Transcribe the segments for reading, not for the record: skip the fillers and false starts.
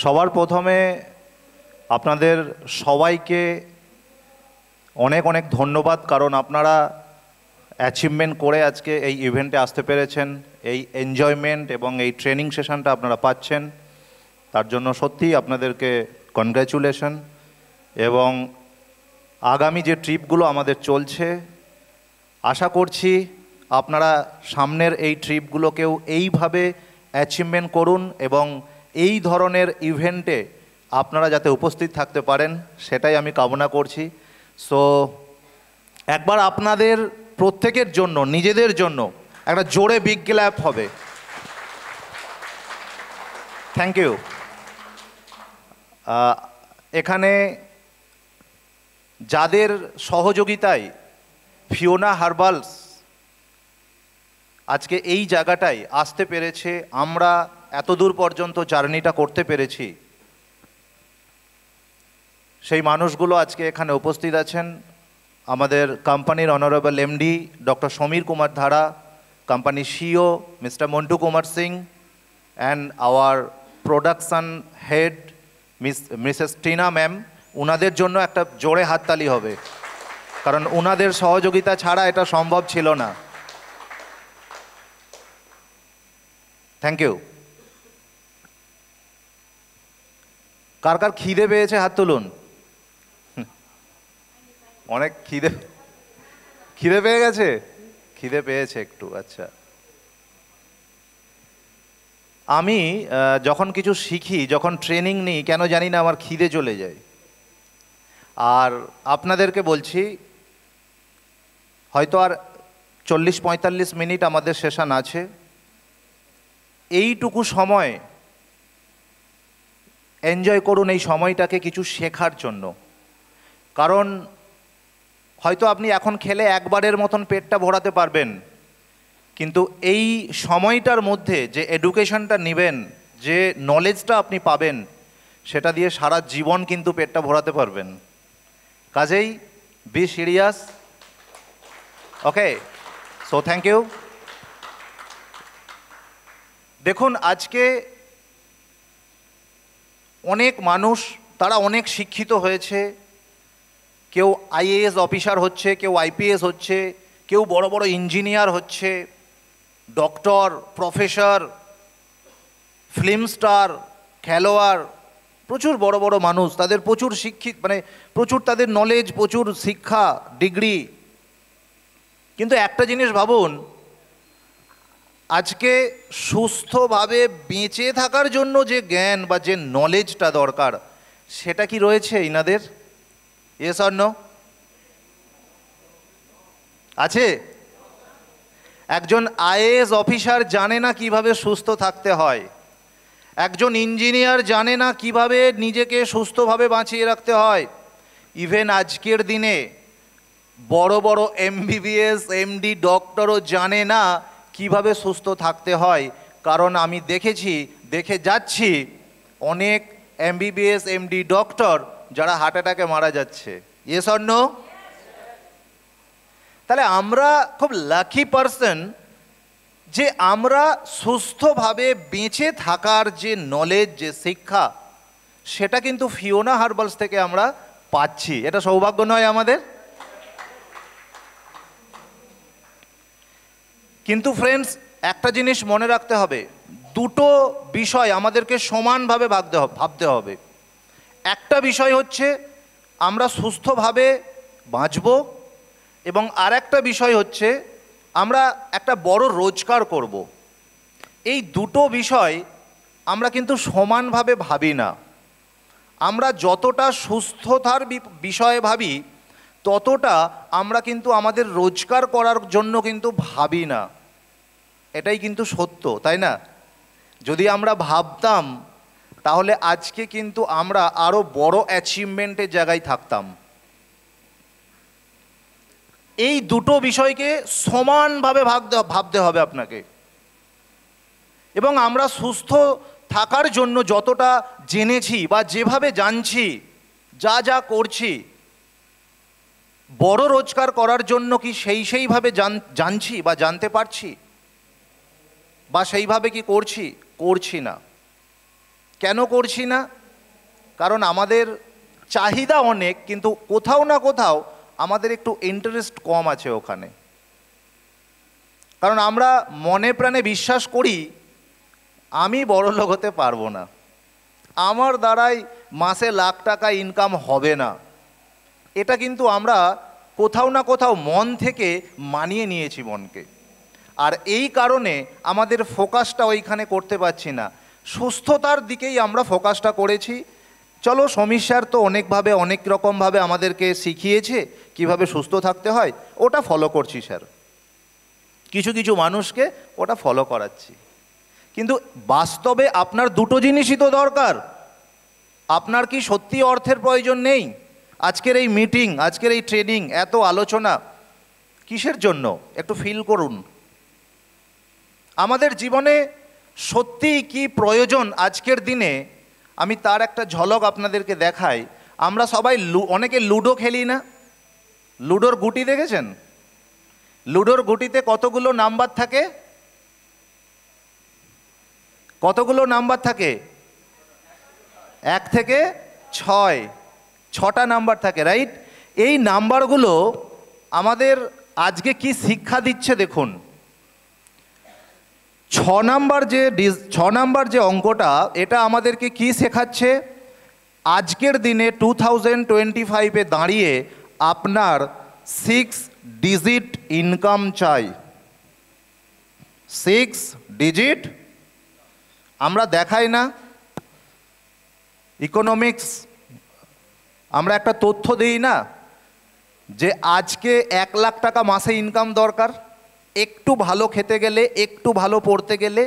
সবার প্রথমে আপনাদের সবাইকে অনেক অনেক ধন্যবাদ, কারণ আপনারা অ্যাচিভমেন্ট করে আজকে এই ইভেন্টে আসতে পেরেছেন, এই এনজয়মেন্ট এবং এই ট্রেনিং সেশনটা আপনারা পাচ্ছেন, তার জন্য সত্যিই আপনাদেরকে কনগ্র্যাচুলেশন। এবং আগামী যে ট্রিপগুলো আমাদের চলছে, আশা করছি আপনারা সামনের এই ট্রিপগুলোকেও এইভাবে অ্যাচিভমেন্ট করুন এবং এই ধরনের ইভেন্টে আপনারা যাতে উপস্থিত থাকতে পারেন সেটাই আমি কামনা করছি। সো একবার আপনাদের প্রত্যেকের জন্য, নিজেদের জন্য একটা জোরে বিগ ক্ল্যাপ হবে। Thank you. এখানে যাদের সহযোগিতায় ফিওনা হার্বালস আজকে এই জায়গাটায় আসতে পেরেছে, আমরা এতদূর পর্যন্ত জার্নিটা করতে পেরেছি, সেই মানুষগুলো আজকে এখানে উপস্থিত আছেন। আমাদের কোম্পানির honourable MD doctor Samir Kumar Dhara, company CEO mister Montu Kumar Singh, and our production head Mrs Tina ma'am. ওনাদের জন্য একটা জোরে হাততালি হবে, কারণ ওনাদের সহযোগিতা ছাড়া এটা সম্ভব ছিল না। Thank you. কার কার খিদে পেয়েছে হাত তুলুন। অনেক খিদে পেয়ে গেছে, খিদে পেয়েছে একটু। আচ্ছা, আমি যখন কিছু শিখি, যখন ট্রেনিং নিই, কেন জানি না আমার খিদে চলে যায়। আর আপনাদেরকে বলছি, হয়তো আর 40-45 মিনিট আমাদের সেশন আছে। এইটুকু সময় এনজয় করুন, এই সময়টাকে কিছু শেখার জন্য। কারণ হয়তো আপনি এখন খেলে একবারের মতন পেটটা ভরাতে পারবেন, কিন্তু এই সময়টার মধ্যে যে এডুকেশনটা নেবেন, যে নলেজটা আপনি পাবেন, সেটা দিয়ে সারা জীবন কিন্তু পেটটা ভরাতে পারবেন। কাজেই be serious. Okay, so thank you. দেখুন, আজকে অনেক মানুষ, তারা অনেক শিক্ষিত হয়েছে। কেউ আইএএস অফিসার হচ্ছে, কেউ আইপিএস হচ্ছে, কেউ বড় বড় ইঞ্জিনিয়ার হচ্ছে, ডক্টর, প্রফেসর, ফিল্ম স্টার, খেলোয়াড়, প্রচুর বড় বড় মানুষ। তাদের প্রচুর শিক্ষিত, মানে প্রচুর তাদের নলেজ, প্রচুর শিক্ষা, ডিগ্রি। কিন্তু একটা জিনিস ভাবুন, আজকে সুস্থভাবে বেঁচে থাকার জন্য যে জ্ঞান বা যে নলেজটা দরকার, সেটা কি রয়েছে ইনাদের? Yes or no? আছে? একজন আইএএস অফিসার জানে না কিভাবে সুস্থ থাকতে হয়, একজন ইঞ্জিনিয়ার জানে না কিভাবে নিজেকে সুস্থভাবে বাঁচিয়ে রাখতে হয়। ইভেন আজকের দিনে বড় বড় এমবিবিএস এমডি ডক্টরও জানে না কিভাবে সুস্থ থাকতে হয়। কারণ আমি দেখে যাচ্ছি অনেক এমবিবিএস এমডি ডক্টর যারা হার্ট অ্যাটাকে মারা যাচ্ছে। Yes or no? তাহলে আমরা খুব লাকি পারসন যে আমরা সুস্থভাবে বেঁচে থাকার যে নলেজ, যে শিক্ষা, সেটা কিন্তু ফিওনা হার্বালস থেকে আমরা পাচ্ছি। এটা সৌভাগ্য নয় আমাদের? কিন্তু ফ্রেন্ডস, একটা জিনিস মনে রাখতে হবে, দুটো বিষয় আমাদেরকে সমানভাবে ভাবতে হবে। একটা বিষয় হচ্ছে আমরা সুস্থভাবে বাঁচব, এবং আর একটা বিষয় হচ্ছে আমরা একটা বড় রোজগার করব। এই দুটো বিষয় আমরা কিন্তু সমানভাবে ভাবি না। আমরা যতটা সুস্থতার বিষয়ে ভাবি, ততটা আমরা কিন্তু আমাদের রোজগার করার জন্য কিন্তু ভাবি না। এটাই কিন্তু সত্য, তাই না? যদি আমরা ভাবতাম, তাহলে আজকে কিন্তু আমরা আরও বড় অ্যাচিভমেন্টের জায়গায় থাকতাম। এই দুটো বিষয়কে সমানভাবে ভাবতে হবে আপনাকে। এবং আমরা সুস্থ থাকার জন্য যতটা জেনেছি বা যেভাবে জানছি, যা যা করছি, বড় রোজগার করার জন্য কি সেইভাবে জানছি বা জানতে পারছি, বা সেইভাবে কি করছি না? কেন করছি না? কারণ আমাদের চাহিদা অনেক, কিন্তু কোথাও না কোথাও আমাদের একটু ইন্টারেস্ট কম আছে ওখানে। কারণ আমরা মনে প্রাণে বিশ্বাস করি আমি বড়লোক হতে পারবো না, আমার দ্বারাই মাসে লাখ টাকা ইনকাম হবে না। এটা কিন্তু আমরা কোথাও না কোথাও মন থেকে মানিয়ে নিয়েছি মনকে, আর এই কারণে আমাদের ফোকাসটা ওইখানে করতে পারছি না। সুস্থতার দিকেই আমরা ফোকাসটা করেছি। চলো, সমীর স্যার তো অনেকভাবে অনেক রকমভাবে আমাদেরকে শিখিয়েছে কিভাবে সুস্থ থাকতে হয়, ওটা ফলো করছি স্যার। কিছু কিছু মানুষকে ওটা ফলো করাচ্ছি। কিন্তু বাস্তবে আপনার দুটো জিনিসই তো দরকার। আপনার কি সত্যি অর্থের প্রয়োজন নেই? আজকের এই মিটিং, আজকের এই ট্রেনিং, এত আলোচনা কিসের জন্য একটু ফিল করুন। আমাদের জীবনে সত্যি কি প্রয়োজন আজকের দিনে, আমি তার একটা ঝলক আপনাদেরকে দেখাই। আমরা সবাই অনেকে লুডো খেলি না? লুডোর গুটি দেখেছেন? লুডোর গুটিতে কতগুলো নাম্বার থাকে? কতগুলো নাম্বার থাকে? 1 থেকে 6, 6টা নাম্বার থাকে, রাইট? এই নাম্বারগুলো আমাদের আজকে কি শিক্ষা দিচ্ছে দেখুন। 6 নাম্বার যে অঙ্কটা, এটা আমাদেরকে কি শেখাচ্ছে? আজকের দিনে 2025-এ দাঁড়িয়ে আপনার 6 ডিজিট ইনকাম চাই। 6 ডিজিট আমরা দেখাই না? ইকোনমিক্স আমরা একটা তথ্য দিই না যে আজকে 1 লাখ টাকা মাসে ইনকাম দরকার, একটু ভালো খেতে গেলে, একটু ভালো পড়তে গেলে,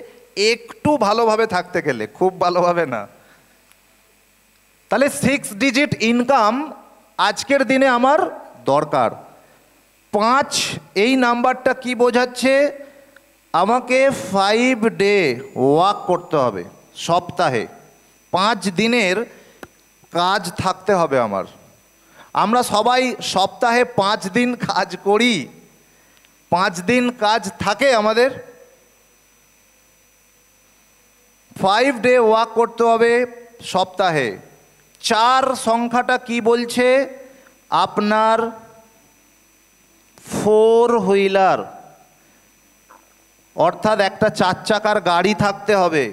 একটু ভালোভাবে থাকতে গেলে, খুব ভালোভাবে না। তাহলে 6 ডিজিট ইনকাম আজকের দিনে আমার দরকার। 5 এই নাম্বারটা কি বোঝাচ্ছে? আমাকে 5 ডে ওয়ার্ক করতে হবে, সপ্তাহে 5 দিনের কাজ থাকতে হবে আমার। আমরা সবাই সপ্তাহে 5 দিন কাজ করি, 5 দিন কাজ থাকে আমাদের। 5 ডে ওয়ার্ক করতে হবে সপ্তাহে। 4 সংখ্যাটা কি বলছে? আপনার 4 হুইলার, অর্থাৎ একটা 4 চাকার গাড়ি থাকতে হবে।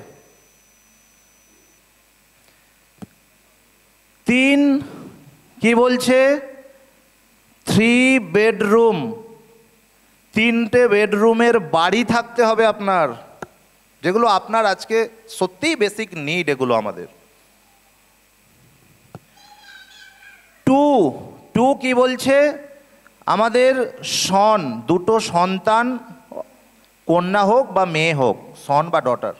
3 কি বলছে? 3 বেডরুম, 3টে বেডরুমের বাড়ি থাকতে হবে আপনার, যেগুলো আপনার আজকে সত্যিই বেসিক নিড এগুলো আমাদের। 2 কি বলছে? আমাদের সন, 2টো সন্তান, কন্যা হোক বা মেয়ে হোক, সন বা ডটার,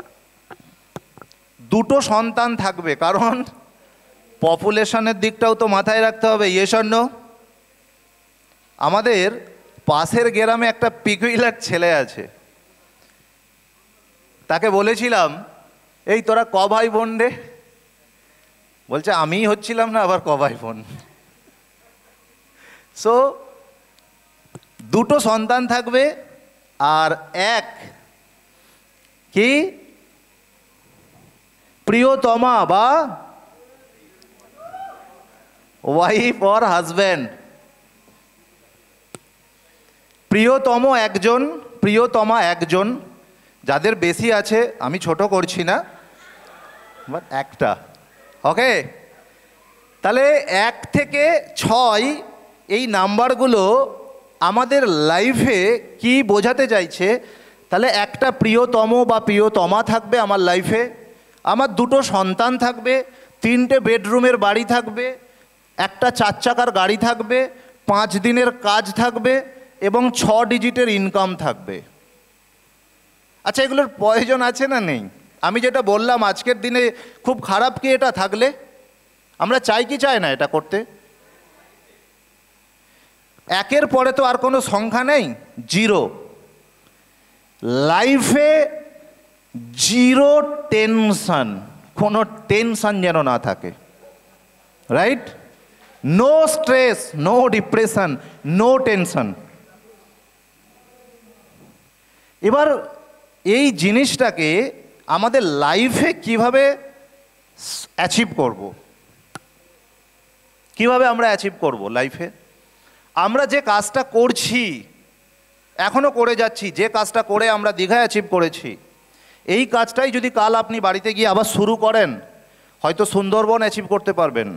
2টো সন্তান থাকবে। কারণ পপুলেশনের দিকটাও তো মাথায় রাখতে হবে। Yes or no? আমাদের পাশের গ্রামে একটা পিকুইলার ছেলে আছে, তাকে বলেছিলাম, এই তোরা ক ভাই বোন রে? বলছে আমিই হচ্ছিলাম না, আবার ক ভাই বোন। সো 2টো সন্তান থাকবে, আর 1 কি প্রিয়তমা বা ওয়াইফ অর হাজব্যান্ড। প্রিয়তমা একজন, যাদের বেশি আছে আমি ছোট করছি না, বাট একটা, ওকে? তাহলে 1 থেকে 6 এই নাম্বারগুলো আমাদের লাইফে কি বোঝাতে চাইছে? তাহলে একটা প্রিয়তম বা প্রিয়তমা থাকবে আমার লাইফে, আমার 2টো সন্তান থাকবে, 3টে বেডরুমের বাড়ি থাকবে, একটা 4 চাকার গাড়ি থাকবে, 5 দিনের কাজ থাকবে, এবং 6 ডিজিটের ইনকাম থাকবে। আচ্ছা, এগুলোর প্রয়োজন আছে না নেই? আমি যেটা বললাম আজকের দিনে খুব খারাপ কি এটা থাকলে? আমরা চাই কি চাই না এটা করতে? 1-এর পরে তো আর কোনো সংখ্যা নেই, 0। লাইফে 0 টেনশন, কোনো টেনশন যেন না থাকে, right? No stress, no depression, no tension. এবার এই জিনিসটাকে আমাদের লাইফে কিভাবে অ্যাচিভ করব। কিভাবে আমরা অ্যাচিভ করব লাইফে? আমরা যে কাজটা করছি, এখনও করে যাচ্ছি, যে কাজটা করে আমরা দীঘায় অ্যাচিভ করেছি, এই কাজটাই যদি কাল আপনি বাড়িতে গিয়ে আবার শুরু করেন, হয়তো সুন্দরবন অ্যাচিভ করতে পারবেন,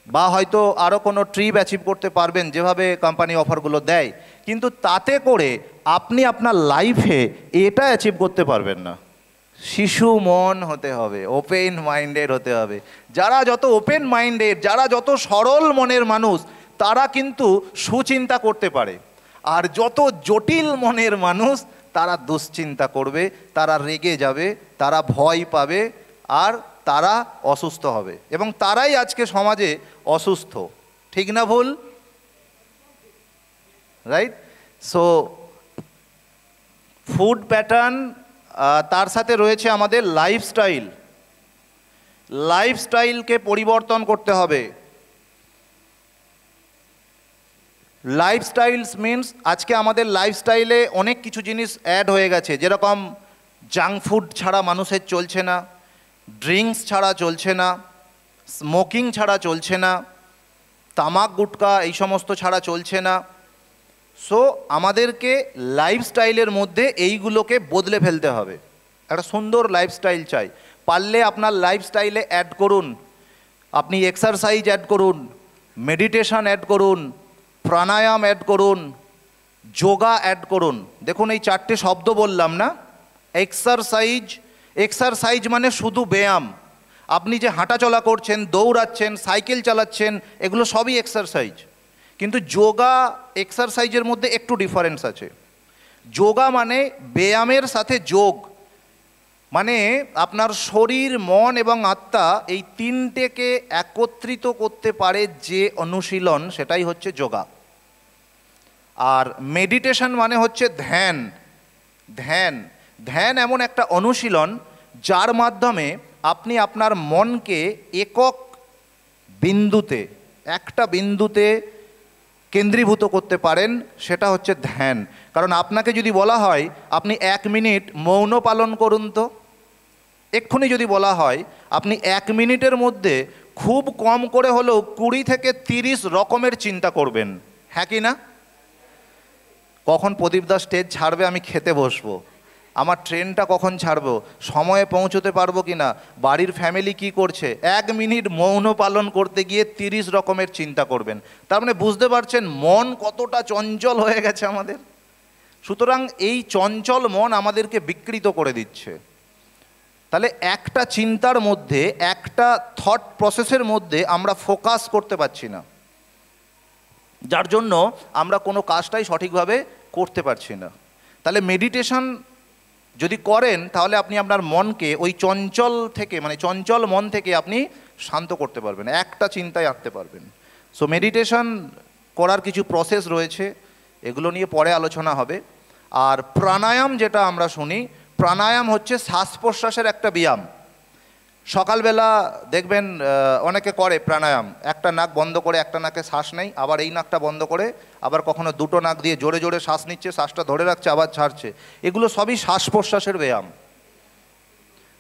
বা হয়তো আরও কোনো ট্রিপ অ্যাচিভ করতে পারবেন যেভাবে কোম্পানি অফারগুলো দেয়, কিন্তু তাতে করে আপনি আপনার লাইফে এটা অ্যাচিভ করতে পারবেন না। শিশু মন হতে হবে, ওপেন মাইন্ডেড হতে হবে। যারা যত ওপেন মাইন্ডেড, যারা যত সরল মনের মানুষ, তারা কিন্তু সুচিন্তা করতে পারে। আর যত জটিল মনের মানুষ, তারা দুশ্চিন্তা করবে, তারা রেগে যাবে, তারা ভয় পাবে, আর তারা অসুস্থ হবে। এবং তারাই আজকে সমাজে অসুস্থ। ঠিক না ভুল? রাইট? সো ফুড প্যাটার্ন, তার সাথে রয়েছে আমাদের লাইফস্টাইল। লাইফস্টাইলকে পরিবর্তন করতে হবে। লাইফস্টাইলস মিনস আজকে আমাদের লাইফস্টাইলে অনেক কিছু জিনিস অ্যাড হয়ে গেছে, যেরকম জাঙ্ক ফুড ছাড়া মানুষের চলছে না, ড্রিঙ্কস ছাড়া চলছে না, স্মোকিং ছাড়া চলছে না, তামাক গুটকা এই সমস্ত ছাড়া চলছে না। সো আমাদেরকে লাইফস্টাইলের মধ্যে এইগুলোকে বদলে ফেলতে হবে। একটা সুন্দর লাইফস্টাইল চাই। পারলে আপনার লাইফস্টাইলে অ্যাড করুন, আপনি এক্সারসাইজ অ্যাড করুন, মেডিটেশন অ্যাড করুন, প্রাণায়াম অ্যাড করুন, যোগা অ্যাড করুন। দেখুন এই চারটে শব্দ বললাম না, এক্সারসাইজ। এক্সারসাইজ মানে শুধু ব্যায়াম। আপনি যে হাঁটাচলা করছেন, দৌড়াচ্ছেন, সাইকেল চালাচ্ছেন, এগুলো সবই এক্সারসাইজ। কিন্তু যোগা এক্সারসাইজের মধ্যে একটু ডিফারেন্স আছে। যোগা মানে ব্যায়ামের সাথে যোগ, মানে আপনার শরীর, মন এবং আত্মা এই তিনটেকে একত্রিত করতে পারে যে অনুশীলন, সেটাই হচ্ছে যোগা। আর মেডিটেশন মানে হচ্ছে ধ্যান। ধ্যান ধ্যান এমন একটা অনুশীলন যার মাধ্যমে আপনি আপনার মনকে একক বিন্দুতে, একটা বিন্দুতে কেন্দ্রীভূত করতে পারেন, সেটা হচ্ছে ধ্যান। কারণ আপনাকে যদি বলা হয় আপনি 1 মিনিট মৌন পালন করুন, তো এক্ষুনি যদি বলা হয় আপনি 1 মিনিটের মধ্যে খুব কম করে হলেও 20 থেকে 30 রকমের চিন্তা করবেন, হ্যাঁ কি না? কখন প্রদীপ দা স্টেজ ছাড়বে, আমি খেতে বসবো, আমার ট্রেনটা কখন ছাড়বো, সময়ে পৌঁছতে পারবো কি না, বাড়ির ফ্যামিলি কি করছে, 1 মিনিট মৌন পালন করতে গিয়ে 30 রকমের চিন্তা করবেন। তার মানে বুঝতে পারছেন মন কতটা চঞ্চল হয়ে গেছে আমাদের। সুতরাং এই চঞ্চল মন আমাদেরকে বিকৃত করে দিচ্ছে। তাহলে একটা চিন্তার মধ্যে, একটা থট প্রসেসের মধ্যে আমরা ফোকাস করতে পারছি না, যার জন্য আমরা কোনো কাজটাই সঠিকভাবে করতে পারছি না। তাহলে মেডিটেশন যদি করেন, তাহলে আপনি আপনার মনকে ওই চঞ্চল থেকে, মানে চঞ্চল মন থেকে আপনি শান্ত করতে পারবেন, একটা চিন্তায় আনতে পারবেন। সো মেডিটেশন করার কিছু প্রসেস রয়েছে, এগুলো নিয়ে পরে আলোচনা হবে। আর প্রাণায়াম যেটা আমরা শুনি, প্রাণায়াম হচ্ছে শ্বাস প্রশ্বাসের একটা ব্যায়াম। সকালবেলা দেখবেন অনেকে করে প্রাণায়াম, একটা নাক বন্ধ করে একটা নাকে শ্বাস নেই, আবার এই নাকটা বন্ধ করে, আবার কখনো দুটো নাক দিয়ে জোরে জোরে শ্বাস নিচ্ছে, শ্বাসটা ধরে রাখছে, আবার ছাড়ছে। এগুলো সবই শ্বাস প্রশ্বাসের ব্যায়াম।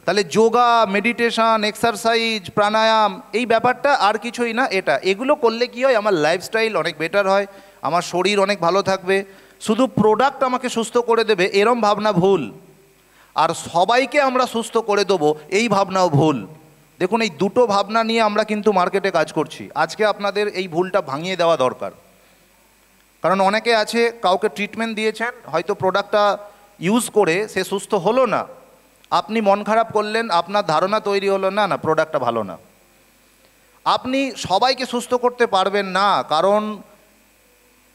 তাহলে যোগা, মেডিটেশন, এক্সারসাইজ, প্রাণায়াম, এই ব্যাপারটা আর কিছুই না। এগুলো করলে কি হয়, আমার লাইফস্টাইল অনেক বেটার হয়, আমার শরীর অনেক ভালো থাকবে। শুধু প্রোডাক্ট আমাকে সুস্থ করে দেবে এরম ভাবনা ভুল, আর সবাইকে আমরা সুস্থ করে দেবো এই ভাবনাও ভুল। দেখুন এই দুটো ভাবনা নিয়ে আমরা কিন্তু মার্কেটে কাজ করছি। আজকে আপনাদের এই ভুলটা ভাঙিয়ে দেওয়া দরকার। কারণ অনেকে আছে, কাউকে ট্রিটমেন্ট দিয়েছেন, হয়তো প্রোডাক্টটা ইউজ করে সে সুস্থ হলো না, আপনি মন খারাপ করলেন, আপনার ধারণা তৈরি হলো না না প্রোডাক্টটা ভালো না। আপনি সবাইকে সুস্থ করতে পারবেন না, কারণ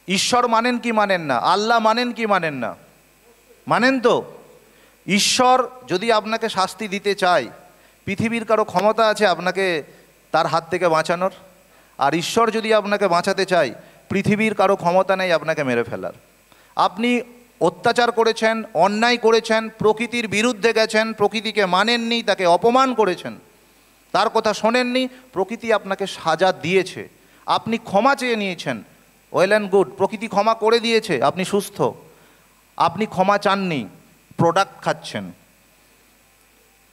ঈশ্বর মানেন কি মানেন না, আল্লাহ মানেন কি মানেন না? মানেন তো। ঈশ্বর যদি আপনাকে শাস্তি দিতে চায়, পৃথিবীর কারো ক্ষমতা আছে আপনাকে তার হাত থেকে বাঁচানোর? আর ঈশ্বর যদি আপনাকে বাঁচাতে চায়, পৃথিবীর কারো ক্ষমতা নেই আপনাকে মেরে ফেলার। আপনি অত্যাচার করেছেন, অন্যায় করেছেন, প্রকৃতির বিরুদ্ধে গেছেন, প্রকৃতিকে মানেননি, তাকে অপমান করেছেন, তার কথা শোনেননি, প্রকৃতি আপনাকে সাজা দিয়েছে, আপনি ক্ষমা চেয়ে নিয়েছেন, ওয়েল অ্যান্ড গুড, প্রকৃতি ক্ষমা করে দিয়েছে, আপনি সুস্থ। আপনি ক্ষমা চাননি, প্রোডাক্ট খাচ্ছেন।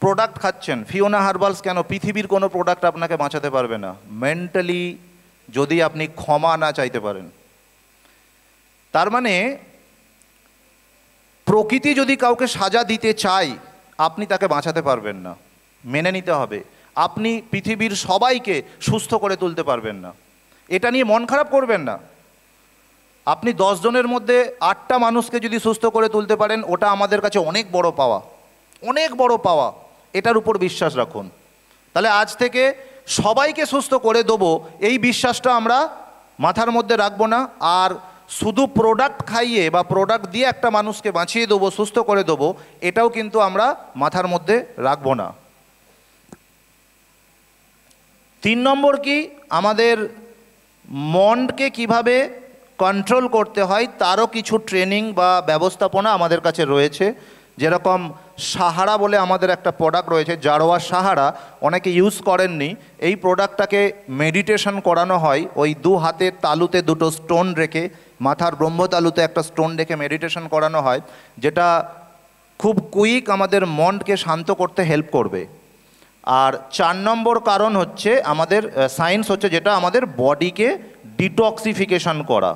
প্রোডাক্ট খাচ্ছেন, ফিওনা হার্বালস কেন, পৃথিবীর কোনো প্রোডাক্ট আপনাকে বাঁচাতে পারবে না মেন্টালি যদি আপনি ক্ষমা না চাইতে পারেন। তার মানে প্রকৃতি যদি কাউকে সাজা দিতে চায় আপনি তাকে বাঁচাতে পারবেন না, মেনে নিতে হবে। আপনি পৃথিবীর সবাইকে সুস্থ করে তুলতে পারবেন না, এটা নিয়ে মন খারাপ করবেন না। আপনি 10 জনের মধ্যে 8টা মানুষকে যদি সুস্থ করে তুলতে পারেন ওটা আমাদের কাছে অনেক বড় পাওয়া, অনেক বড় পাওয়া, এটার উপর বিশ্বাস রাখুন। তাহলে আজ থেকে সবাইকে সুস্থ করে দেবো এই বিশ্বাসটা আমরা মাথার মধ্যে রাখবো না। আর শুধু প্রোডাক্ট খাইয়ে বা প্রোডাক্ট দিয়ে একটা মানুষকে বাঁচিয়ে দেবো, সুস্থ করে দেবো, এটাও কিন্তু আমরা মাথার মধ্যে রাখবো না। 3 নম্বর কি, আমাদের মনকে কিভাবে কন্ট্রোল করতে হয় তারও কিছু ট্রেনিং বা ব্যবস্থাপনা আমাদের কাছে রয়েছে। যেরকম সাহারা বলে আমাদের একটা প্রোডাক্ট রয়েছে, জারোয়া সাহারা, অনেকে ইউজ করেননি। এই প্রোডাক্টটাকে মেডিটেশন করানো হয়, ওই 2 হাতের তালুতে 2টো স্টোন রেখে, মাথার ব্রহ্মতালুতে একটা স্টোন রেখে মেডিটেশন করানো হয়, যেটা খুব কুইক আমাদের মনকে শান্ত করতে হেল্প করবে। আর 4 নম্বর কারণ হচ্ছে আমাদের সায়েন্স হচ্ছে যেটা আমাদের বডিকে ডিটক্সিফিকেশন করা।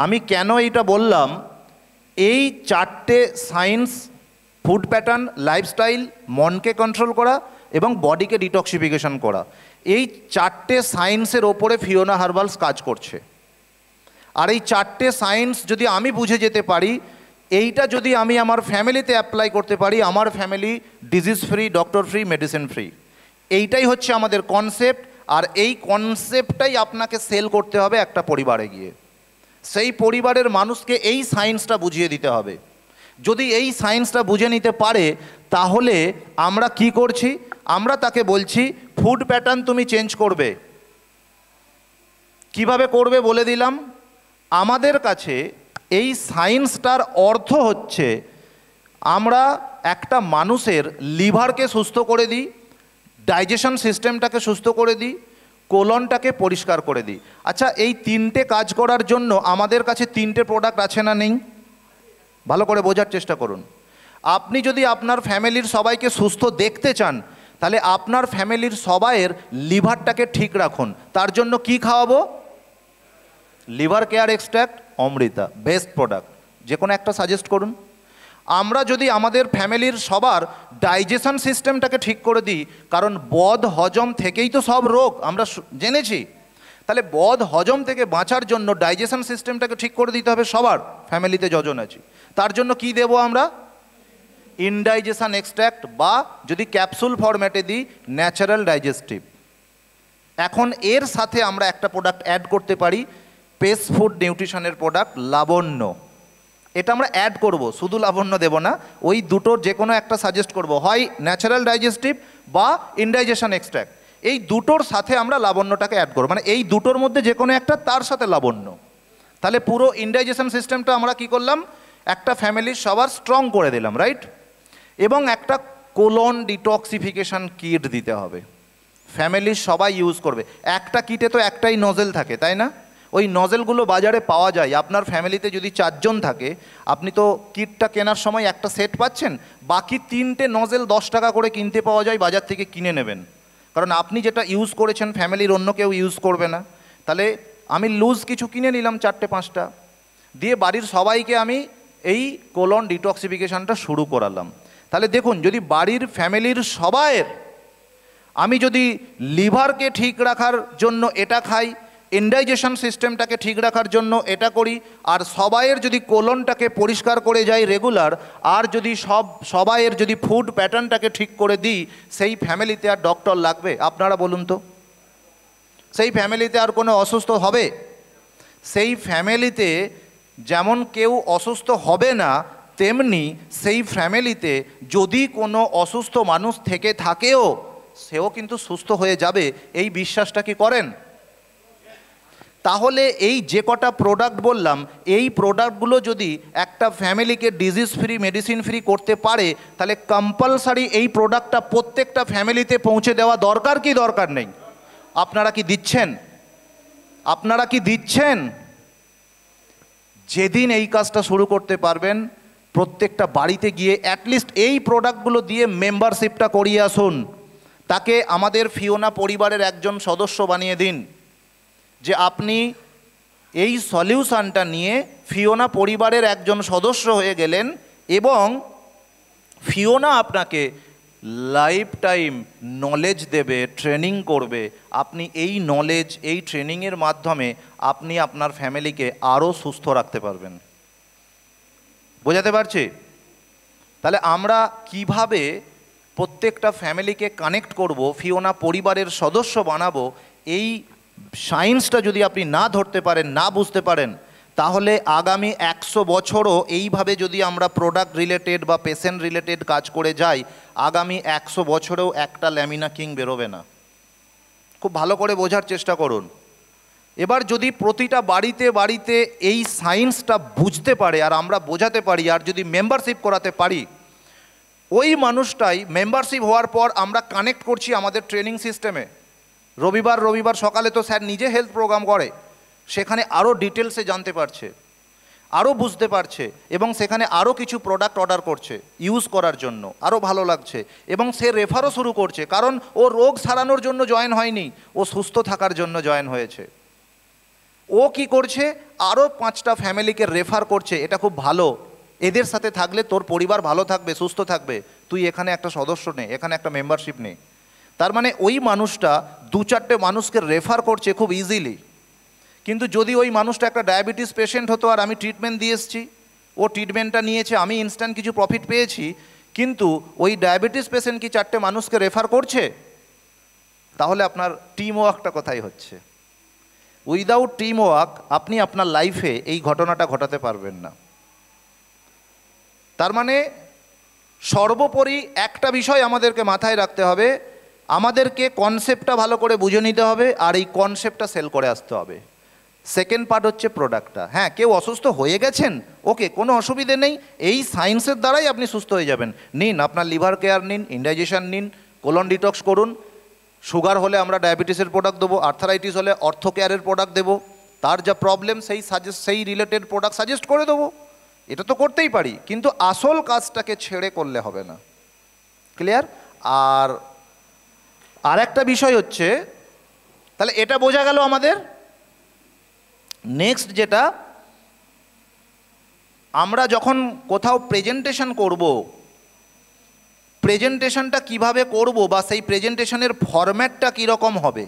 আমি কেন এইটা বললাম, এই 4টে সায়েন্স, ফুড প্যাটার্ন, লাইফস্টাইল, মনকে কন্ট্রোল করা এবং বডিকে ডিটক্সিফিকেশন করা, এই 4টে সায়েন্সের ওপরে ফিওনা হার্বালস কাজ করছে। আর এই 4টে সায়েন্স যদি আমি বুঝে যেতে পারি, এইটা যদি আমি আমার ফ্যামিলিতে অ্যাপ্লাই করতে পারি, আমার family disease free, doctor free, medicine free, এইটাই হচ্ছে আমাদের কনসেপ্ট। আর এই কনসেপ্টটাই আপনাকে সেল করতে হবে একটা পরিবারে গিয়ে। সেই পরিবারের মানুষকে এই সায়েন্সটা বুঝিয়ে দিতে হবে। যদি এই সায়েন্সটা বুঝে নিতে পারে তাহলে আমরা কি করছি, আমরা তাকে বলছি ফুড প্যাটার্ন তুমি চেঞ্জ করবে। কিভাবে করবে বলে দিলাম। আমাদের কাছে এই সায়েন্সটার অর্থ হচ্ছে আমরা একটা মানুষের লিভারকে সুস্থ করে দিই, ডাইজেশন সিস্টেমটাকে সুস্থ করে দিই, কোলনটাকে পরিষ্কার করে দিই। আচ্ছা, এই 3টে কাজ করার জন্য আমাদের কাছে 3টে প্রোডাক্ট আছে না নেই? ভালো করে বোঝার চেষ্টা করুন। আপনি যদি আপনার ফ্যামিলির সবাইকে সুস্থ দেখতে চান তাহলে আপনার ফ্যামিলির সবাইয়ের লিভারটাকে ঠিক রাখুন। তার জন্য কি খাওয়াবো? Liver care extract Amrita, best product. যে কোনো একটা সাজেস্ট করুন। আমরা যদি আমাদের ফ্যামিলির সবার ডাইজেশন সিস্টেমটাকে ঠিক করে দিই, কারণ বদ হজম থেকেই তো সব রোগ আমরা জেনেছি, তাহলে বদ হজম থেকে বাঁচার জন্য ডাইজেশন সিস্টেমটাকে ঠিক করে দিতে হবে সবার, ফ্যামিলিতে যজন আছি। তার জন্য কি দেব আমরা? ইনডাইজেশন এক্সট্র্যাক্ট, বা যদি ক্যাপসুল ফরম্যাটে দিই ন্যাচারাল ডাইজেস্টিভ। এখন এর সাথে আমরা একটা প্রোডাক্ট অ্যাড করতে পারি, পেস ফুড নিউট্রিশনের প্রোডাক্ট লাবণ্য। এটা আমরা অ্যাড করব, শুধু লাবণ্য দেব না, ওই দুটোর যে কোনো একটা সাজেস্ট করব, হয় ন্যাচারাল ডাইজেস্টিভ বা ইনডাইজেশন এক্সট্র্যাক্ট। এই দুটোর সাথে আমরা লাবণ্যটাকে অ্যাড করব, মানে এই দুটোর মধ্যে যে কোনো একটা, তার সাথে লাবণ্য। তাহলে পুরো ইনডাইজেশন সিস্টেমটা আমরা কি করলাম, একটা ফ্যামিলির সবার স্ট্রং করে দিলাম, রাইট? এবং একটা কোলন ডিটক্সিফিকেশন কিট দিতে হবে, ফ্যামিলির সবাই ইউজ করবে। একটা কিটে তো একটাই নজেল থাকে, তাই না? ওই নজেলগুলো বাজারে পাওয়া যায়। আপনার ফ্যামিলিতে যদি 4 জন থাকে, আপনি তো কিটটা কেনার সময় একটা সেট পাচ্ছেন, বাকি 3টে নজেল 10 টাকা করে কিনতে পাওয়া যায়, বাজার থেকে কিনে নেবেন। কারণ আপনি যেটা ইউজ করেছেন ফ্যামিলির অন্য কেউ ইউজ করবে না। তাহলে আমি লুজ কিছু কিনে নিলাম 4টে-5টা, দিয়ে বাড়ির সবাইকে আমি এই কোলন ডিটক্সিফিকেশানটা শুরু করালাম। তাহলে দেখুন, যদি বাড়ির ফ্যামিলির সবাইয়ের, আমি যদি লিভারকে ঠিক রাখার জন্য এটা খাই, ইনডাইজেশন সিস্টেমটাকে ঠিক রাখার জন্য এটা করি, আর সবাইয়ের যদি কোলনটাকে পরিষ্কার করে যাই রেগুলার, আর যদি সবাইয়ের যদি ফুড প্যাটার্নটাকে ঠিক করে দিই, সেই ফ্যামিলিতে আর ডক্টর লাগবে? আপনারা বলুন তো, সেই ফ্যামিলিতে আর কোনো অসুস্থ হবে? সেই ফ্যামিলিতে যেমন কেউ অসুস্থ হবে না, তেমনি সেই ফ্যামিলিতে যদি কোনো অসুস্থ মানুষ থেকে থাকেও, সেও কিন্তু সুস্থ হয়ে যাবে। এই বিশ্বাসটা কি করেন? তাহলে এই যে কটা প্রোডাক্ট বললাম, এই প্রোডাক্টগুলো যদি একটা ফ্যামিলিকে ডিজিজ ফ্রি, মেডিসিন ফ্রি করতে পারে, তাহলে কম্পালসারি এই প্রোডাক্টটা প্রত্যেকটা ফ্যামিলিতে পৌঁছে দেওয়া দরকার কি দরকার নেই? আপনারা কি দিচ্ছেন? আপনারা কি দিচ্ছেন? যেদিন এই কাজটা শুরু করতে পারবেন, প্রত্যেকটা বাড়িতে গিয়ে অ্যাটলিস্ট এই প্রোডাক্টগুলো দিয়ে মেম্বারশিপটা করিয়ে আসুন। তাকে আমাদের ফিওনা পরিবারের একজন সদস্য বানিয়ে দিন, যে আপনি এই সলিউশনটা নিয়ে ফিওনা পরিবারের একজন সদস্য হয়ে গেলেন এবং ফিওনা আপনাকে লাইফ টাইম নলেজ দেবে, ট্রেনিং করবে। আপনি এই নলেজ, এই ট্রেনিংয়ের মাধ্যমে আপনি আপনার ফ্যামিলিকে আরও সুস্থ রাখতে পারবেন। বোঝাতে পারছি? তাহলে আমরা কিভাবে প্রত্যেকটা ফ্যামিলিকে কানেক্ট করব, ফিওনা পরিবারের সদস্য বানাবো, এই সায়েন্সটা যদি আপনি না ধরতে পারেন, না বুঝতে পারেন, তাহলে আগামী 100 বছরও এইভাবে যদি আমরা প্রোডাক্ট রিলেটেড বা পেশেন্ট রিলেটেড কাজ করে যাই, আগামী 100 বছরেও একটা ল্যামিনা কিং বেরোবে না। খুব ভালো করে বোঝার চেষ্টা করুন। এবার যদি প্রতিটা বাড়িতে বাড়িতে এই সায়েন্সটা বুঝতে পারে আর আমরা বোঝাতে পারি, আর যদি মেম্বারশিপ করাতে পারি, ওই মানুষটাই মেম্বারশিপ হওয়ার পর আমরা কানেক্ট করছি আমাদের ট্রেনিং সিস্টেমে। রবিবার সকালে তো স্যার নিজে হেলথ প্রোগ্রাম করে, সেখানে আরও ডিটেলসে জানতে পারছে, আরও বুঝতে পারছে এবং সেখানে আরও কিছু প্রোডাক্ট অর্ডার করছে ইউজ করার জন্য, আরও ভালো লাগছে এবং সে রেফারও শুরু করছে, কারণ ও রোগ সারানোর জন্য জয়েন হয়নি, ও সুস্থ থাকার জন্য জয়েন হয়েছে। ও কি করছে, আরও 5টা ফ্যামিলিকে রেফার করছে। এটা খুব ভালো, এদের সাথে থাকলে তোর পরিবার ভালো থাকবে, সুস্থ থাকবে, তুই এখানে একটা সদস্য নে, এখানে একটা মেম্বারশিপ নে। তার মানে ওই মানুষটা 2-4টে মানুষকে রেফার করছে খুব ইজিলি। কিন্তু যদি ওই মানুষটা একটা ডায়াবেটিস পেশেন্ট হতো আর আমি ট্রিটমেন্ট দিয়ে এসেছি, ও ট্রিটমেন্টটা নিয়েছে, আমি ইনস্ট্যান্ট কিছু প্রফিট পেয়েছি, কিন্তু ওই ডায়াবেটিস পেশেন্ট কি 4টে মানুষকে রেফার করছে? তাহলে আপনার টিম ওয়ার্কটা কোথায় হচ্ছে? উইদাউট টিম ওয়ার্ক আপনি আপনার লাইফে এই ঘটনাটা ঘটাতে পারবেন না। তার মানে সর্বোপরি একটা বিষয় আমাদেরকে মাথায় রাখতে হবে, আমাদেরকে কনসেপ্টটা ভালো করে বুঝে নিতে হবে আর এই কনসেপ্টটা সেল করে আসতে হবে। সেকেন্ড পার্ট হচ্ছে প্রোডাক্টটা। হ্যাঁ, কেউ অসুস্থ হয়ে গেছেন, ওকে, কোনো অসুবিধে নেই, এই সায়েন্সের দ্বারাই আপনি সুস্থ হয়ে যাবেন। নিন, আপনার লিভার কেয়ার নিন, ইনডাইজেশন নিন, কোলন ডিটক্স করুন। সুগার হলে আমরা ডায়াবেটিসের প্রোডাক্ট দেবো, আর্থারাইটিস হলে অর্থো কেয়ারের প্রোডাক্ট দেবো, তার যা প্রবলেম সেই রিলেটেড প্রোডাক্ট সাজেস্ট করে দেবো। এটা তো করতেই পারি, কিন্তু আসল কাজটাকে ছেড়ে করলে হবে না। ক্লিয়ার? আর একটা বিষয় হচ্ছে, তাহলে এটা বোঝা গেল আমাদের। নেক্সট যেটা, আমরা যখন কোথাও প্রেজেন্টেশন করব, প্রেজেন্টেশনটা কিভাবে করব বা সেই প্রেজেন্টেশনের ফরম্যাটটা কীরকম হবে,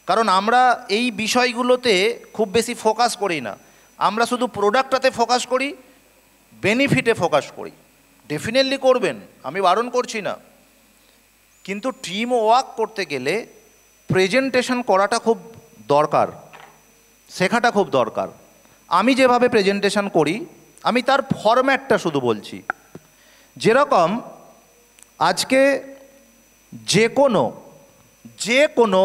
কারণ আমরা এই বিষয়গুলোতে খুব বেশি ফোকাস করি না। আমরা শুধু প্রোডাক্টটাতে ফোকাস করি, বেনিফিটে ফোকাস করি। ডেফিনেটলি করবেন, আমি বারণ করছি না, কিন্তু টিম ওয়ার্ক করতে গেলে প্রেজেন্টেশন করাটা খুব দরকার, শেখাটা খুব দরকার। আমি যেভাবে প্রেজেন্টেশন করি, আমি তার ফরম্যাটটা শুধু বলছি। যেরকম আজকে যে কোনো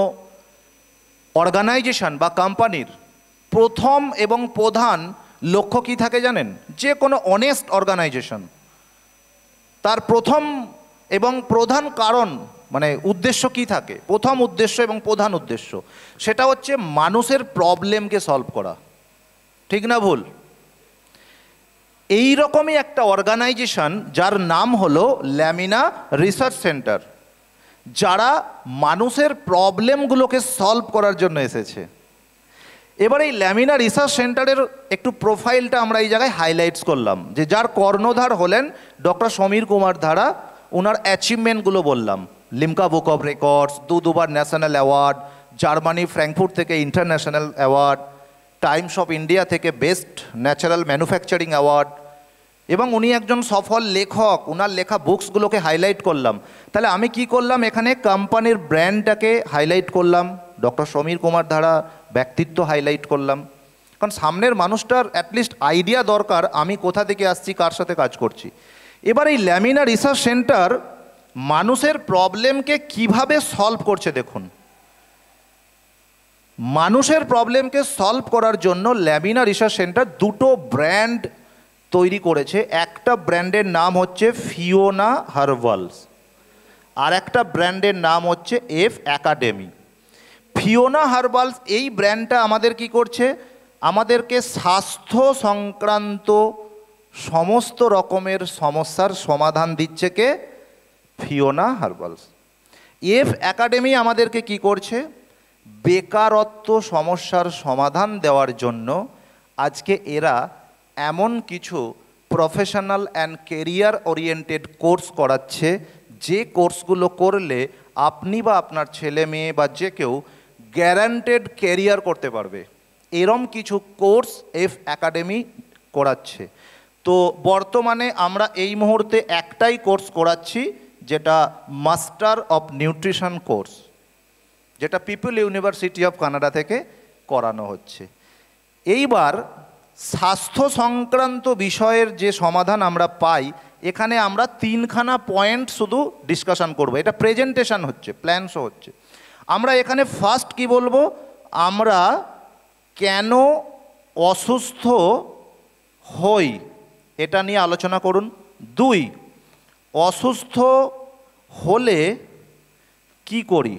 অর্গানাইজেশন বা কোম্পানির প্রথম এবং প্রধান লক্ষ্য কী থাকে জানেন? যে কোনো অনেস্ট অর্গানাইজেশন, তার প্রথম এবং প্রধান কারণ মানে উদ্দেশ্য কি থাকে? প্রথম উদ্দেশ্য এবং প্রধান উদ্দেশ্য সেটা হচ্ছে মানুষের প্রবলেমকে সলভ করা। ঠিক না ভুল? এই রকমই একটা অর্গানাইজেশন যার নাম হলো ল্যামিনা রিসার্চ সেন্টার, যারা মানুষের প্রবলেমগুলোকে সলভ করার জন্য এসেছে। এবার এই ল্যামিনা রিসার্চ সেন্টারের একটু প্রোফাইলটা আমরা এই জায়গায় হাইলাইটস করলাম, যে যার কর্ণধার হলেন ডক্টর সমীর কুমার ধারা। ওনার অ্যাচিভমেন্টগুলো বললাম, লিমকা বুক অফ রেকর্ডস, দুবার ন্যাশনাল অ্যাওয়ার্ড, জার্মানি ফ্র্যাঙ্কফুর্ট থেকে international award, Times of India থেকে বেস্ট ন্যাচারাল ম্যানুফ্যাকচারিং অ্যাওয়ার্ড, এবং উনি একজন সফল লেখক, ওনার লেখা বুকসগুলোকে হাইলাইট করলাম। তাহলে আমি কি করলাম, এখানে কোম্পানির ব্র্যান্ডটাকে হাইলাইট করলাম, ডক্টর সমীর কুমার ধারা ব্যক্তিত্ব হাইলাইট করলাম, কারণ সামনের মানুষটার অ্যাটলিস্ট আইডিয়া দরকার আমি কোথা থেকে আসছি, কার সাথে কাজ করছি। এবার এই ল্যামিনা রিসার্চ সেন্টার মানুষের প্রবলেমকে কিভাবে সলভ করছে দেখুন। মানুষের প্রবলেমকে সলভ করার জন্য ল্যামিনা রিসার্চ সেন্টার দুটো ব্র্যান্ড তৈরি করেছে। একটা ব্র্যান্ডের নাম হচ্ছে ফিওনা হার্বালস, আর একটা ব্র্যান্ডের নাম হচ্ছে এফ একাডেমি। ফিওনা হার্বালস এই ব্র্যান্ডটা আমাদের কি করছে, আমাদেরকে স্বাস্থ্য সংক্রান্ত সমস্ত রকমের সমস্যার সমাধান দিচ্ছে কে? Fiona herbals. এফ একাডেমি আমাদেরকে কি করছে? বেকারত্ব সমস্যার সমাধান দেওয়ার জন্য আজকে এরা এমন কিছু professional and career oriented course করাচ্ছে, যে কোর্সগুলো করলে আপনি বা আপনার ছেলে মেয়ে বা যে কেউ গ্যারান্টেড কেরিয়ার করতে পারবে। এরম কিছু কোর্স এফ একাডেমি করাচ্ছে। তো বর্তমানে আমরা এই মুহূর্তে একটাই কোর্স করাচ্ছি, যেটা মাস্টার অফ নিউট্রিশন কোর্স, যেটা পিপল ইউনিভার্সিটি অফ কানাডা থেকে করানো হচ্ছে। এইবার স্বাস্থ্য সংক্রান্ত বিষয়ের যে সমাধান আমরা পাই, এখানে আমরা 3খানা পয়েন্ট শুধু ডিসকাশন করব। এটা প্রেজেন্টেশন হচ্ছে, প্ল্যানসও হচ্ছে। আমরা এখানে ফার্স্ট কি বলবো? আমরা কেন অসুস্থ হই এটা নিয়ে আলোচনা করুন। 2, অসুস্থ হলে কি করি।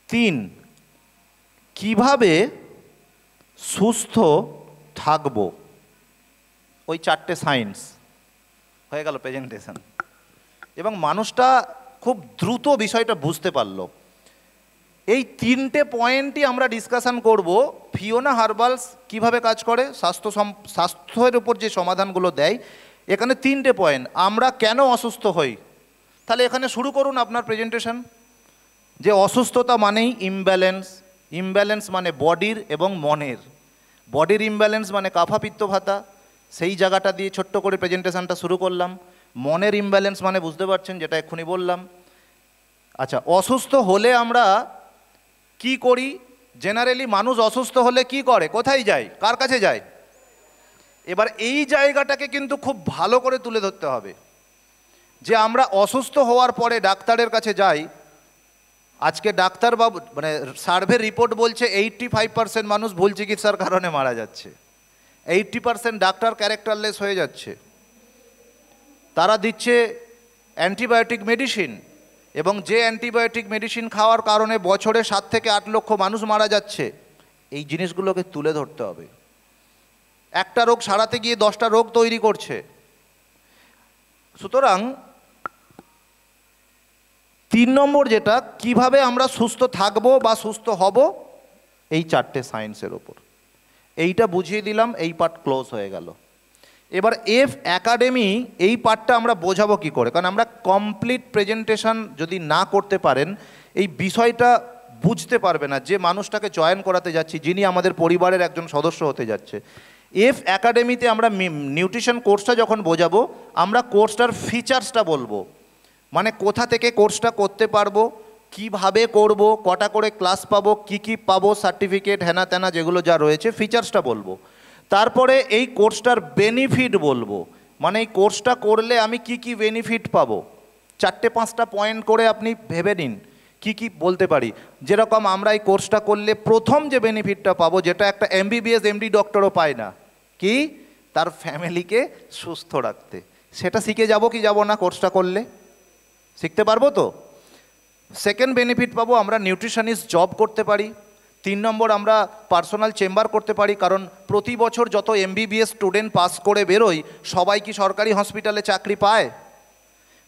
3, কিভাবে সুস্থ থাকব। ওই 4টে সায়েন্স হয়ে গেল প্রেজেন্টেশন। এবং মানুষটা খুব দ্রুত বিষয়টা বুঝতে পারলো। এই 3টে পয়েন্টই আমরা ডিসকাশন করব। ফিওনা হার্বালস কিভাবে কাজ করে, স্বাস্থ্যের উপর যে সমাধানগুলো দেয়, এখানে 3টে পয়েন্ট। আমরা কেন অসুস্থ হই, তাহলে এখানে শুরু করুন আপনার প্রেজেন্টেশন। যে অসুস্থতা মানেই ইমব্যালেন্স, ইমব্যালেন্স মানে বডির এবং মনের। বডির ইমব্যালেন্স মানে কাফা পিত্ত ভাতা, সেই জায়গাটা দিয়ে ছোট্ট করে প্রেজেন্টেশনটা শুরু করলাম। মনের ইমব্যালেন্স মানে বুঝতে পারছেন, যেটা এক্ষুনি বললাম। আচ্ছা, অসুস্থ হলে আমরা কি করি? জেনারেলি মানুষ অসুস্থ হলে কি করে, কোথায় যায়, কার কাছে যায়? এবার এই জায়গাটাকে কিন্তু খুব ভালো করে তুলে ধরতে হবে, যে আমরা অসুস্থ হওয়ার পরে ডাক্তারের কাছে যাই। আজকে ডাক্তারবাবু মানে সার্ভে রিপোর্ট বলছে 85% মানুষ ভুল চিকিৎসার কারণে মারা যাচ্ছে। 80% ডাক্তার ক্যারেক্টারলেস হয়ে যাচ্ছে। তারা দিচ্ছে অ্যান্টিবায়োটিক মেডিসিন, এবং যে অ্যান্টিবায়োটিক মেডিসিন খাওয়ার কারণে বছরে 7 থেকে 8 লক্ষ মানুষ মারা যাচ্ছে। এই জিনিসগুলোকে তুলে ধরতে হবে। একটা রোগ সারাতে গিয়ে 10টা রোগ তৈরি করছে। সুতরাং 3 নম্বর যেটা, কিভাবে আমরা সুস্থ থাকবো বা সুস্থ হব, এই 4টে সায়েন্সের ওপর। এইটা বুঝিয়ে দিলাম, এই পার্ট ক্লোজ হয়ে গেল। এবার এফ একাডেমি এই পার্টটা আমরা বোঝাবো কি করে, কারণ আমরা কমপ্লিট প্রেজেন্টেশন যদি না করতে পারেন, এই বিষয়টা বুঝতে পারবে না যে মানুষটাকে জয়েন করাতে যাচ্ছি, যিনি আমাদের পরিবারের একজন সদস্য হতে যাচ্ছে। এফ একাডেমিতে আমরা নিউট্রিশন কোর্সটা যখন বোঝাবো, আমরা কোর্সটার ফিচার্সটা বলবো, মানে কোথা থেকে কোর্সটা করতে পারবো, কিভাবে করব, কটা করে ক্লাস পাবো, কি পাবো, সার্টিফিকেট হেনা তেনা যেগুলো যা রয়েছে, ফিচার্সটা বলবো। তারপরে এই কোর্সটার বেনিফিট বলবো, মানে এই কোর্সটা করলে আমি কি বেনিফিট পাবো। 4-5টা পয়েন্ট করে আপনি ভেবে নিন কি বলতে পারি। যেরকম আমরা এই কোর্সটা করলে প্রথম যে বেনিফিটটা পাবো, যেটা একটা MBBS MD ডক্টরও পায় না, কি তার ফ্যামিলিকে সুস্থ রাখতে। সেটা শিখে যাব কি যাব না কোর্সটা করলে? শিখতে পারবো তো। সেকেন্ড বেনিফিট পাবো, আমরা নিউট্রিশনিস্ট জব করতে পারি। 3 নম্বর, আমরা পার্সোনাল চেম্বার করতে পারি, কারণ প্রতি বছর যত MBBS স্টুডেন্ট পাস করে বেরোয়, সবাই কি সরকারি হসপিটালে চাকরি পায়?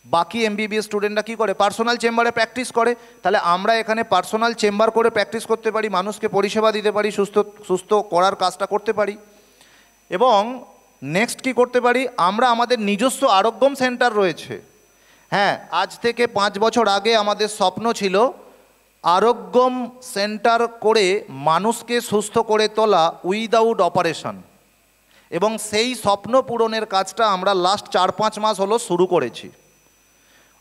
বাকি MBBS স্টুডেন্টরা কী করে? পার্সোনাল চেম্বারে প্র্যাকটিস করে। তাহলে আমরা এখানে পার্সোনাল চেম্বার করে প্র্যাকটিস করতে পারি, মানুষকে পরিষেবা দিতে পারি, সুস্থ করার কাজটা করতে পারি। এবং নেক্সট কি করতে পারি, আমরা আমাদের নিজস্ব আরোগ্যম সেন্টার রয়েছে। হ্যাঁ, আজ থেকে 5 বছর আগে আমাদের স্বপ্ন ছিল আরোগ্যম সেন্টার করে মানুষকে সুস্থ করে তোলা উইদাউট অপারেশন, এবং সেই স্বপ্ন পূরণের কাজটা আমরা লাস্ট 4-5 মাস হলো শুরু করেছি।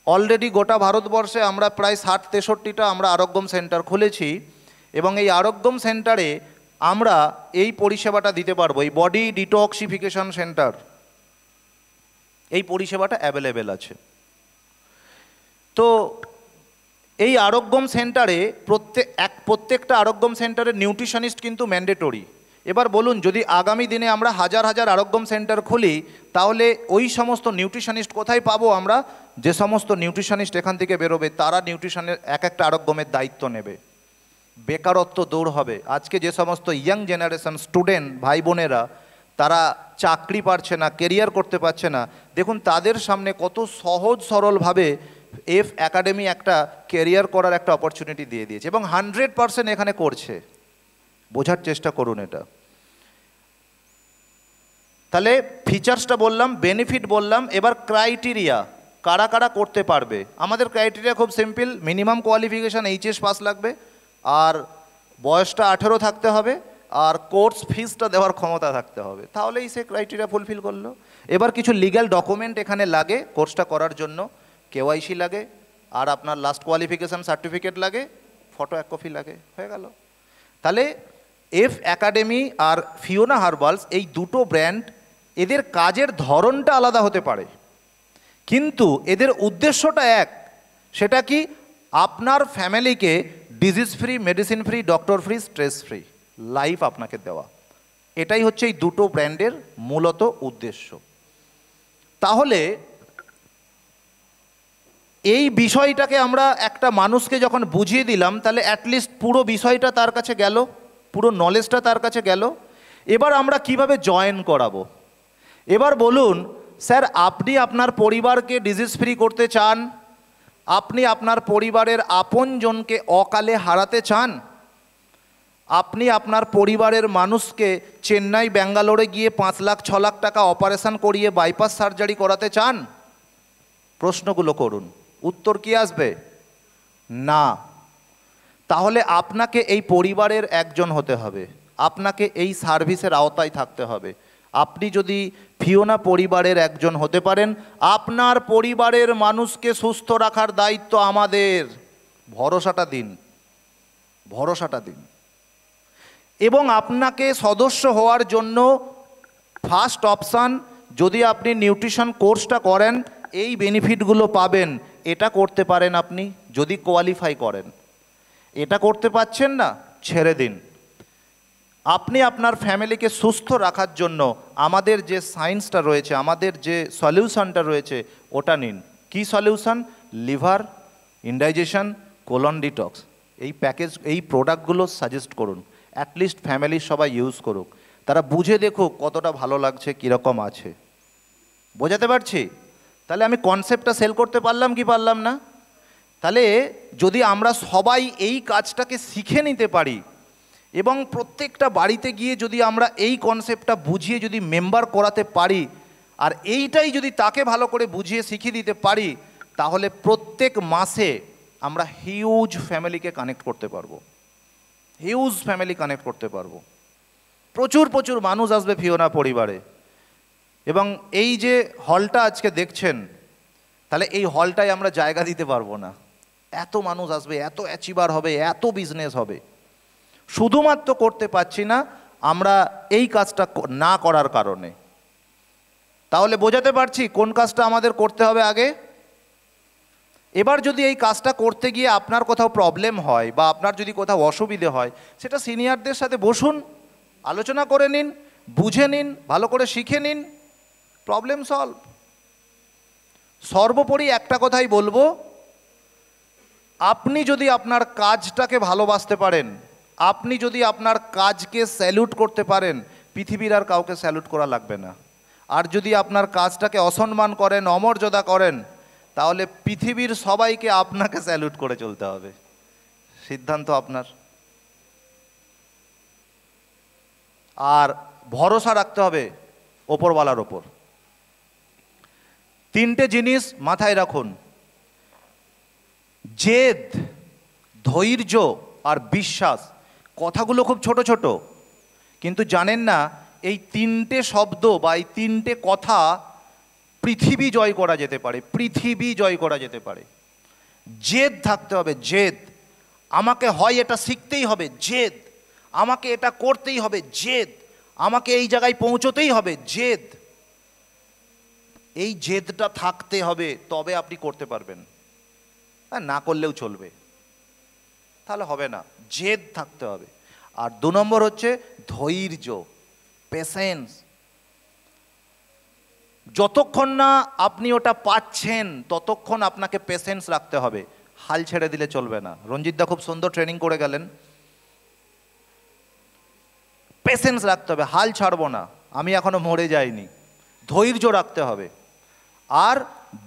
অলরেডি গোটা ভারতবর্ষে আমরা প্রায় 60-63টা আমরা আরোগ্যম সেন্টার খুলেছি, এবং এই আরোগ্যম সেন্টারে আমরা এই পরিষেবাটা দিতে পারবো। এই বডি ডিটক্সিফিকেশন সেন্টার, এই পরিষেবাটা অ্যাভেলেবেল আছে। তো এই আরোগ্যম সেন্টারে প্রত্যেকটা আরোগ্যম সেন্টারে নিউট্রিশনিস্ট কিন্তু ম্যান্ডেটরি। এবার বলুন, যদি আগামী দিনে আমরা হাজার হাজার আরোগ্যম সেন্টার খুলি, তাহলে ওই সমস্ত নিউট্রিশনিস্ট কোথায় পাবো আমরা? যে সমস্ত নিউট্রিশনিস্ট এখান থেকে বেরোবে, তারা নিউট্রিশনের একটা আরোগ্যমের দায়িত্ব নেবে। বেকারত্ব দূর হবে। আজকে যে সমস্ত ইয়াং জেনারেশন স্টুডেন্ট ভাই বোনেরা, তারা চাকরি পাচ্ছে না, কেরিয়ার করতে পারছে না, দেখুন তাদের সামনে কত সহজ সরলভাবে এফ একাডেমি একটা কেরিয়ার করার একটা অপরচুনিটি দিয়ে দিয়েছে এবং 100% এখানে করছে। বোঝার চেষ্টা করুন এটা। তাহলে ফিচার্সটা বললাম, বেনিফিট বললাম, এবার ক্রাইটেরিয়া কারা কারা করতে পারবে। আমাদের ক্রাইটেরিয়া খুব simple, minimum qualification HS pass লাগবে, আর বয়সটা 18 থাকতে হবে, আর কোর্স ফিসটা দেওয়ার ক্ষমতা থাকতে হবে, তাহলেই সে ক্রাইটেরিয়া ফুলফিল করলো। এবার কিছু লিগ্যাল ডকুমেন্ট এখানে লাগে কোর্সটা করার জন্য, কেওয়াইসি লাগে, আর আপনার লাস্ট কোয়ালিফিকেশান সার্টিফিকেট লাগে, ফটো 1 কপি লাগে, হয়ে গেল। তাহলে এফ একাডেমি আর ফিওনা হার্বালস এই দুটো ব্র্যান্ড, এদের কাজের ধরনটা আলাদা হতে পারে, কিন্তু এদের উদ্দেশ্যটা এক। সেটা কি? আপনার ফ্যামিলিকে disease free, medicine free, doctor free, stress free life আপনাকে দেওয়া। এটাই হচ্ছে এই দুটো ব্র্যান্ডের মূলত উদ্দেশ্য। তাহলে এই বিষয়টাকে আমরা একটা মানুষকে যখন বুঝিয়ে দিলাম, তাহলে অ্যাটলিস্ট পুরো বিষয়টা তার কাছে গেল, পুরো নলেজটা তার কাছে গেল। এবার আমরা কিভাবে জয়েন করাবো? এবার বলুন স্যার, আপনি আপনার পরিবারকে ডিজিজ ফ্রি করতে চান, আপনি আপনার পরিবারের আপনজনকে অকালে হারাতে চান, আপনি আপনার পরিবারের মানুষকে চেন্নাই ব্যাঙ্গালোরে গিয়ে 5 লাখ 6 লাখ টাকা অপারেশন করিয়ে বাইপাস সার্জারি করাতে চান? প্রশ্নগুলো করুন, উত্তর কি আসবে? না। তাহলে আপনাকে এই পরিবারের একজন হতে হবে, আপনাকে এই সার্ভিসের আওতায় থাকতে হবে। আপনি যদি ফিওনা পরিবারের একজন হতে পারেন, আপনার পরিবারের মানুষকে সুস্থ রাখার দায়িত্ব আমাদের। ভরসাটা দিন, ভরসাটা দিন। এবং আপনাকে সদস্য হওয়ার জন্য ফার্স্ট অপশান, যদি আপনি নিউট্রিশন কোর্সটা করেন এই বেনিফিটগুলো পাবেন। এটা করতে পারেন আপনি যদি কোয়ালিফাই করেন। এটা করতে পারছেন না, ছেড়ে দিন। আপনি আপনার ফ্যামিলিকে সুস্থ রাখার জন্য আমাদের যে সায়েন্সটা রয়েছে, আমাদের যে সলিউশনটা রয়েছে, ওটা নিন। কি solution? Liver, indigestion, colon detox. এই প্যাকেজ, এই প্রোডাক্টগুলো সাজেস্ট করুন, অ্যাটলিস্ট ফ্যামিলির সবাই ইউজ করুক, তারা বুঝে দেখুক কতটা ভালো লাগছে, কীরকম আছে। বোঝাতে পারছি? তাহলে আমি কনসেপ্টটা সেল করতে পারলাম কি পারলাম না? তাহলে যদি আমরা সবাই এই কাজটাকে শিখে নিতে পারি এবং প্রত্যেকটা বাড়িতে গিয়ে যদি আমরা এই কনসেপ্টটা বুঝিয়ে যদি মেম্বার করাতে পারি, আর এইটাই যদি তাকে ভালো করে বুঝিয়ে শিখিয়ে দিতে পারি, তাহলে প্রত্যেক মাসে আমরা হিউজ ফ্যামিলিকে কানেক্ট করতে পারবো, হিউজ ফ্যামিলি কানেক্ট করতে পারবো। প্রচুর প্রচুর মানুষ আসবে ফিওনা পরিবারে। এবং এই যে হলটা আজকে দেখছেন, তাহলে এই হলটায় আমরা জায়গা দিতে পারবো না। এত মানুষ আসবে, এত অ্যাচিভার হবে, এত বিজনেস হবে। শুধুমাত্র করতে পারছি না আমরা এই কাজটা না করার কারণে। তাহলে বোঝাতে পারছি কোন কাজটা আমাদের করতে হবে আগে। এবার যদি এই কাজটা করতে গিয়ে আপনার কোথাও প্রবলেম হয় বা আপনার যদি কোথাও অসুবিধে হয়, সেটা সিনিয়রদের সাথে বসুন, আলোচনা করে নিন, বুঝে নিন, ভালো করে শিখে নিন, প্রবলেম সলভ। সর্বোপরি একটা কথাই বলবো, আপনি যদি আপনার কাজটাকে ভালোবাসতে পারেন, আপনি যদি আপনার কাজকে স্যালুট করতে পারেন, পৃথিবীর আর কাউকে স্যালুট করা লাগবে না। আর যদি আপনার কাজটাকে অসম্মান করেন, অমর্যাদা করেন, তাহলে পৃথিবীর সবাইকে আপনাকে স্যালুট করে চলতে হবে। সিদ্ধান্ত আপনার। আর ভরসা রাখতে হবে ওপরওয়ালার ওপর। 3টে জিনিস মাথায় রাখুন: জেদ, ধৈর্য আর বিশ্বাস। কথাগুলো খুব ছোট ছোট, কিন্তু জানেন না এই 3টে শব্দ বা এই 3টে কথা পৃথিবী জয় করা যেতে পারে, পৃথিবী জয় করা যেতে পারে। জেদ থাকতে হবে, জেদ। আমাকে হয় এটা শিখতেই হবে, জেদ। আমাকে এটা করতেই হবে, জেদ। আমাকে এই জায়গায় পৌঁছতেই হবে, জেদ। এই জেদটা থাকতে হবে, তবে আপনি করতে পারবেন। না করলেও চলবে, তাহলে হবে না। জেদ থাকতে হবে। আর 2 নম্বর হচ্ছে ধৈর্য, পেশেন্স। যতক্ষণ না আপনি ওটা পাচ্ছেন ততক্ষণ আপনাকে পেশেন্স রাখতে হবে, হাল ছেড়ে দিলে চলবে না। রঞ্জিতদা খুব সুন্দর ট্রেনিং করে গেলেন। পেশেন্স রাখতে হবে, হাল ছাড়বো না। আমি এখনো মরে যাইনি। ধৈর্য রাখতে হবে আর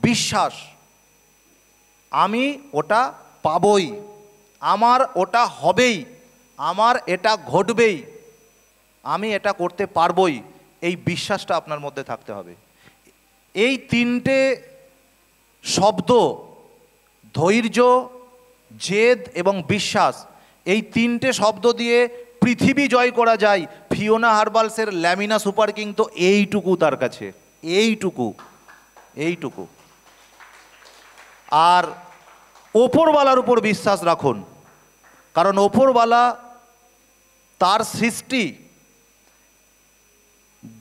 বিশ্বাস, আমি ওটা পাবই, আমার ওটা হবেই, আমার এটা ঘটবেই, আমি এটা করতে পারবই, এই বিশ্বাসটা আপনার মধ্যে থাকতে হবে। এই তিনটে শব্দ, ধৈর্য, জেদ এবং বিশ্বাস, এই তিনটে শব্দ দিয়ে পৃথিবী জয় করা যায়। ফিওনা হার্বালসের ল্যামিনা সুপার কিং তো এইটুকু তার কাছে, এইটুকু এইটুকু। আর ওপরওয়ালার উপর বিশ্বাস রাখুন, কারণ ওপরওয়ালা, তার সৃষ্টি,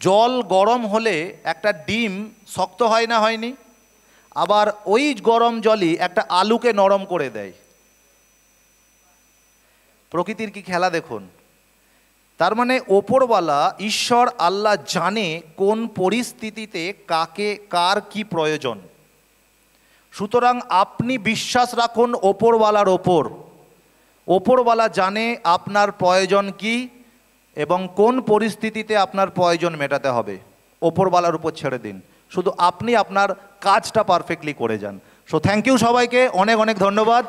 জল গরম হলে একটা ডিম শক্ত হয় না, হয়নি? আবার ওই গরম জলই একটা আলুকে নরম করে দেয়। প্রকৃতির কি খেলা দেখুন। তার মানে ওপরওয়ালা ঈশ্বর আল্লাহ জানে কোন পরিস্থিতিতে কাকে কার কি প্রয়োজন। সুতরাং আপনি বিশ্বাস রাখুন ওপরওয়ালার ওপর। ওপরওয়ালা জানে আপনার প্রয়োজন কি এবং কোন পরিস্থিতিতে আপনার প্রয়োজন মেটাতে হবে। ওপরওয়ালার উপর ছেড়ে দিন, শুধু আপনি আপনার কাজটা পারফেক্টলি করে যান। সো থ্যাংক ইউ সবাইকে, অনেক অনেক ধন্যবাদ।